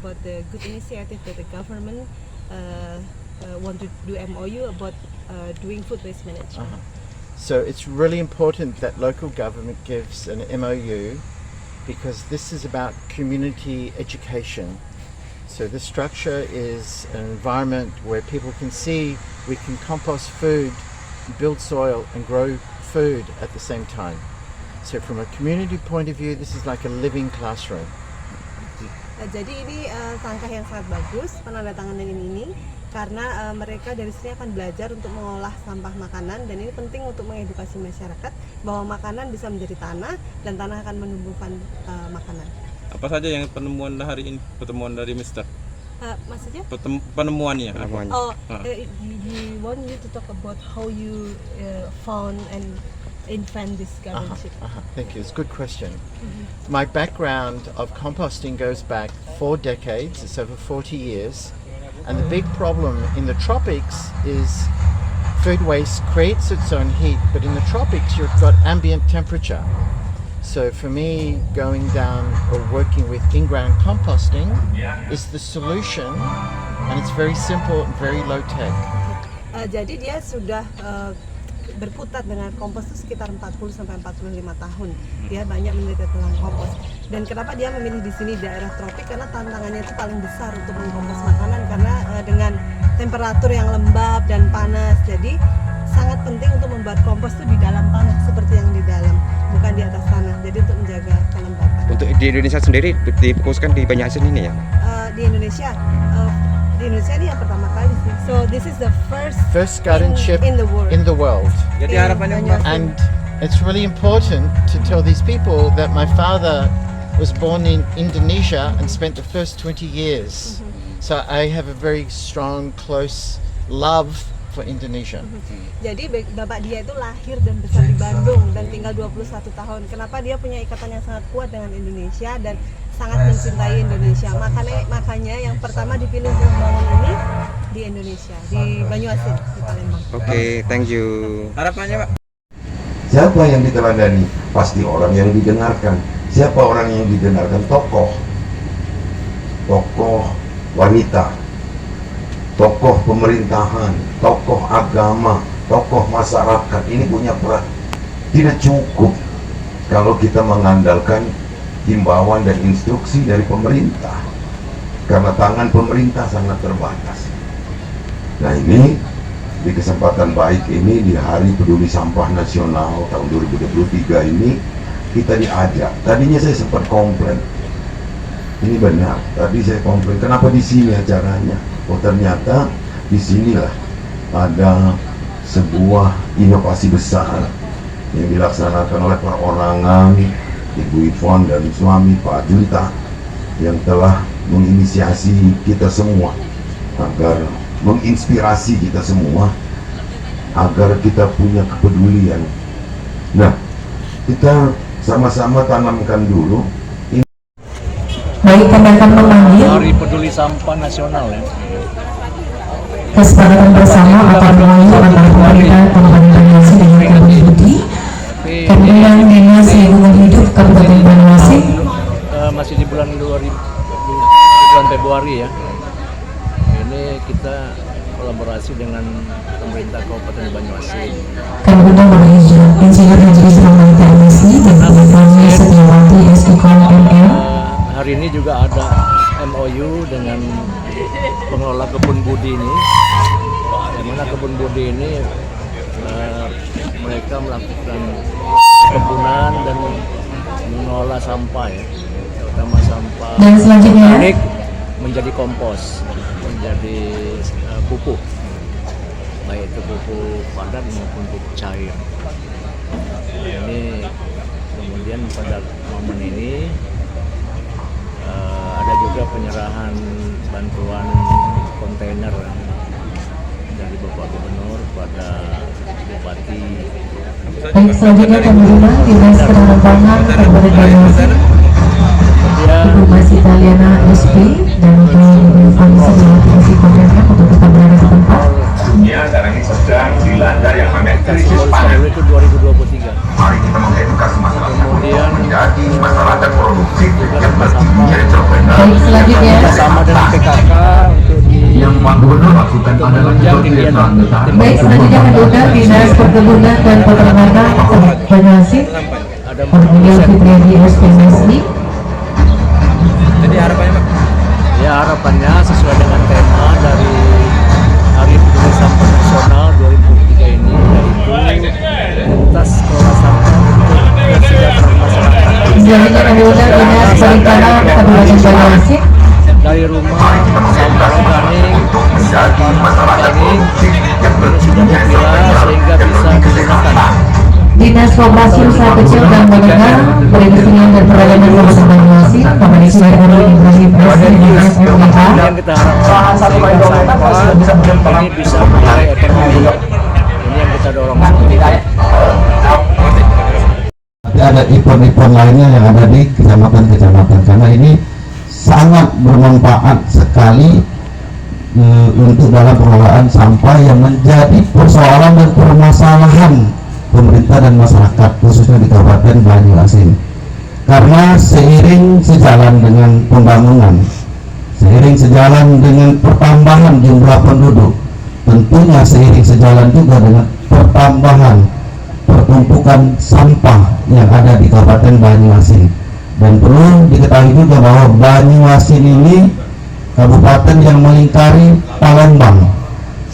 about the good initiative that the government want to do MOU about doing food waste management. So it's really important that local government gives an MOU because this is about community education. So this structure is an environment where people can see we can compost food, build soil and grow food at the same time. So from a community point of view, this is like a living classroom. Jadi ini langkah yang sangat bagus penandatanganan ini karena mereka dari sini akan belajar untuk mengolah sampah makanan dan ini penting untuk mengedukasi masyarakat bahwa makanan bisa menjadi tanah dan tanah akan menumbuhkan makanan. Apa saja yang penemuan hari ini, pertemuan dari Mister? Maksudnya? Penemuannya. Oh, he want you to talk about how you found and invent this guardianship. Thank you. It's a good question. My background of composting goes back 4 decades. It's over 40 years. And the big problem in the tropics is food waste creates its own heat, but in the tropics you've got ambient temperature. So for me, going down or working with in-ground composting is the solution, and it's very simple and very low tech. Jadi dia sudah berkutat dengan kompos itu sekitar 40 sampai 45 tahun. Dia banyak meneliti tentang kompos. Dan kenapa dia memilih di sini daerah tropik? Karena tantangannya itu paling besar untuk mengkompos makanan karena dengan temperatur yang lembab dan panas. Jadi sangat penting untuk membuat kompos itu di dalam tanah seperti yang di dalam, bukan di atas tanah. Jadi untuk menjaga kelembapan. Untuk di Indonesia sendiri difokuskan di Banjarmasin ini ya? Di Indonesia ini yang pertama kali sih. So this is the first guardianship in the world. Jadi harapannya And it's really important to tell these people that my father was born in Indonesia and spent the first 20 years. So I have a very strong, close love for Indonesia. Jadi bapak dia itu lahir dan besar di Bandung dan tinggal 21 tahun. Kenapa dia punya ikatan yang sangat kuat dengan Indonesia dan sangat mencintai Indonesia. Makanya yang pertama dipilih untuk membangun ini di Indonesia, di Banyuasin, di Palembang. Oke, thank you. Harapannya Pak? Siapa yang diteladani? Pasti orang yang didengarkan. Siapa orang yang didengarkan? Tokoh wanita, tokoh pemerintahan, tokoh agama, tokoh masyarakat. Ini punya peran. Tidak cukup kalau kita mengandalkan himbauan dan instruksi dari pemerintah, karena tangan pemerintah sangat terbatas. Nah ini di kesempatan baik ini, di Hari Peduli Sampah Nasional tahun 2023 ini, kita diajak. Tadinya saya sempat komplain, ini benar, tadi saya komplain, kenapa di sini acaranya? Oh ternyata di sinilah ada sebuah inovasi besar yang dilaksanakan oleh perorangan Ibu Ivon dan suami Pak Junta yang telah menginisiasi kita semua agar menginspirasi kita semua agar kita punya kepedulian. Nah, kita sama-sama tanamkan dulu. Baik, kami akan memanggil Hari Peduli Sampah Nasional ya. Kesepakatan bersama akan memanggil antara pemerintah Kabupaten Banyuasin dan Kabupaten Budi, kemudian Dinas Lingkungan Hidup Kabupaten Banyuasin. Masih di bulan Februari ya. Ini kita kolaborasi dengan pemerintah Kabupaten Banyuasin. Kemudian memanggil Insinyur Haji Ismail Tarmizi dan Bapak Setiawati SIKOM MM. Hari ini juga ada MOU dengan pengelola kebun budi ini, di mana kebun budi ini mereka melakukan kebunan dan mengolah sampah ya, terutama sampah organik menjadi kompos, menjadi pupuk, baik itu pupuk padat maupun pupuk cair. Ini kemudian pada momen ini ada juga penyerahan bantuan kontainer dari Bapak Gubernur kepada Bupati. Baik, selanjutnya pemerintah Dinas Penerbangan Kabupaten Banyuasin, Ibu Mas Italiana SP dan Ibu Fani Setiawati SIKOM MM untuk tetap berada di tempat. Ya, sekarang ini sedang dilanda yang namanya krisis Itu 2023. Mari kita mengedukasi masyarakat Kemudian menjadi masyarakat produktif juga yang sampah. berpikir entrepreneur. Baik, selanjutnya sama dengan PKK untuk di Yang Pak Gubernur maksudkan untuk adalah menunjang seperti yang kegiatan telah baik, selanjutnya mengundang Dinas Perkebunan dan Peternakan Banyuasin ada Beliau Fitriadi SPMSI. Jadi harapannya Pak? ya harapannya sesuai dengan tema dari Hari Peduli Sampah Nasional 2003 ini, yaitu tuntas kelola sampah untuk kesejahteraan masyarakat Selanjutnya mengundang Dinas Perikanan Kabupaten Banyuasin. dari rumah sampah organik, sampah organik ini sudah dipilah sehingga bisa digunakan. Dinas Koperasi Usaha Kecil dan Menengah, Perindustrian dan Perdagangan Kabupaten Banyuasin, Komunikasi Erwin Ibrahim SDM FMH. Yang kita harapkan sehingga sampah ini bisa menilai ekonomi. Ini yang kita dorong seperti itu. Ada event-event lainnya yang ada di kecamatan-kecamatan, karena ini sangat bermanfaat sekali untuk dalam pengelolaan sampah yang menjadi persoalan dan permasalahan pemerintah dan masyarakat khususnya di Kabupaten Banyuasin. Karena seiring sejalan dengan pembangunan, seiring sejalan dengan pertambahan jumlah penduduk, tentunya seiring sejalan juga dengan pertambahan pertumpukan sampah yang ada di Kabupaten Banyuasin. Dan perlu diketahui juga bahwa Banyuasin ini kabupaten yang melingkari Palembang.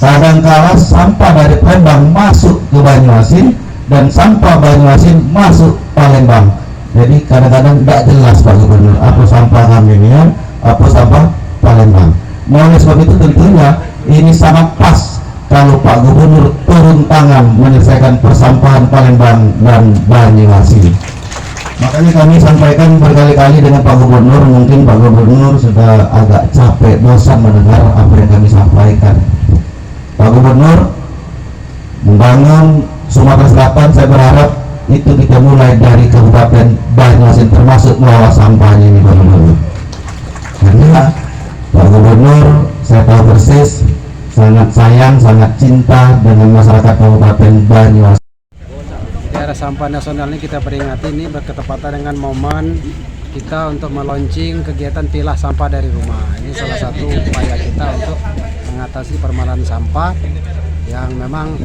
Kadangkala sampah dari Palembang masuk ke Banyuasin dan sampah Banyuasin masuk Palembang. Jadi kadang-kadang tidak jelas Pak Gubernur, apa sampah Kamian, apa sampah Palembang. Nah, oleh sebab itu tentunya ini sangat pas kalau Pak Gubernur turun tangan menyelesaikan persampahan Palembang dan Banyuasin. Makanya kami sampaikan berkali-kali dengan Pak Gubernur, mungkin Pak Gubernur sudah agak capek, bosan mendengar apa yang kami sampaikan. Pak Gubernur membangun Sumatera Selatan, saya berharap itu kita mulai dari Kabupaten Banyuasin, termasuk mengelola sampahnya ini Pak Gubernur. Karena Pak Gubernur saya tahu persis sangat sayang, sangat cinta dengan masyarakat Kabupaten Banyuasin. Hari Sampah Nasional ini kita peringati ini berketepatan dengan momen kita untuk meluncing kegiatan pilah sampah dari rumah. Ini salah satu upaya kita untuk mengatasi permasalahan sampah yang memang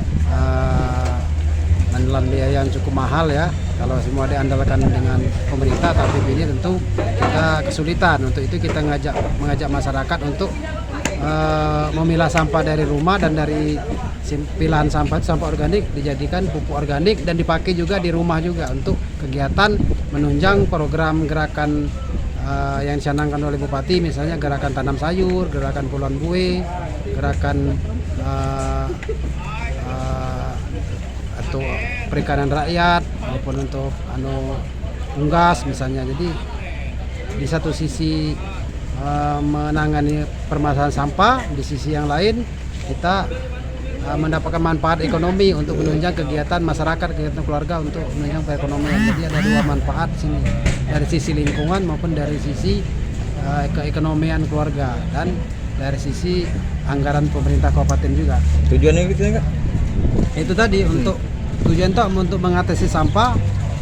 menelan biaya yang cukup mahal ya. Kalau semua diandalkan dengan pemerintah, tapi ini tentu kita kesulitan. Untuk itu kita mengajak masyarakat untuk memilah sampah dari rumah, dan dari pilahan sampah itu sampah organik dijadikan pupuk organik dan dipakai juga di rumah juga untuk kegiatan menunjang program gerakan yang dicanangkan oleh Bupati, misalnya gerakan tanam sayur, gerakan puluhan kue, gerakan atau perikanan rakyat maupun untuk unggas misalnya. Jadi di satu sisi menangani permasalahan sampah, di sisi yang lain kita mendapatkan manfaat ekonomi untuk menunjang kegiatan masyarakat, kegiatan keluarga untuk menunjang perekonomian. Jadi ada dua manfaat sini, dari sisi lingkungan maupun dari sisi keekonomian keluarga, dan dari sisi anggaran pemerintah kabupaten juga. Tujuannya gitu enggak? Itu tadi untuk tujuan untuk mengatasi sampah,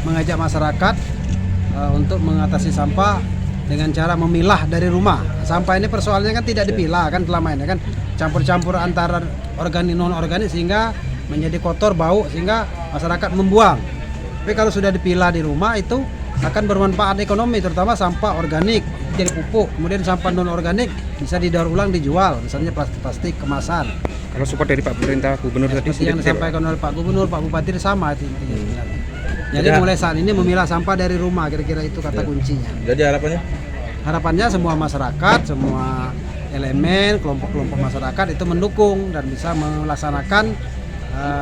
mengajak masyarakat untuk mengatasi sampah dengan cara memilah dari rumah. Sampah ini persoalannya kan tidak dipilah kan selama ini kan, campur-campur antara organik non organik sehingga menjadi kotor, bau, sehingga masyarakat membuang. Tapi kalau sudah dipilah di rumah itu akan bermanfaat ekonomi, terutama sampah organik jadi pupuk, kemudian sampah non organik bisa didaur ulang dijual, misalnya plastik kemasan. Kalau support dari Pak Pemerintah Gubernur tadi Seperti yang disampaikan oleh Pak Gubernur, Pak Bupati sama itu intinya. Jadi mulai saat ini memilah sampah dari rumah, kira-kira itu kata kuncinya. Jadi harapannya? Harapannya semua masyarakat, semua elemen, kelompok-kelompok masyarakat itu mendukung dan bisa melaksanakan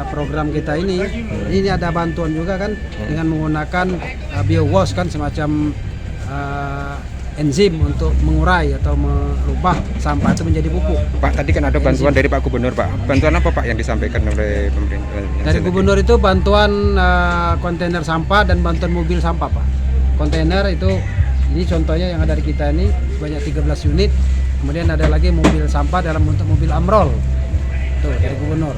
program kita ini. Ini ada bantuan juga kan dengan menggunakan biowash kan, semacam enzim untuk mengurai atau merubah sampah itu menjadi pupuk. Pak, tadi kan ada bantuan dari Pak Gubernur, Pak. Bantuan apa Pak yang disampaikan oleh pemerintah? Dari Gubernur itu bantuan kontainer sampah dan bantuan mobil sampah, Pak. Kontainer itu, ini contohnya yang ada di kita ini banyak 13 unit. Kemudian ada lagi mobil sampah dalam bentuk mobil Amrol. Tuh dari Gubernur.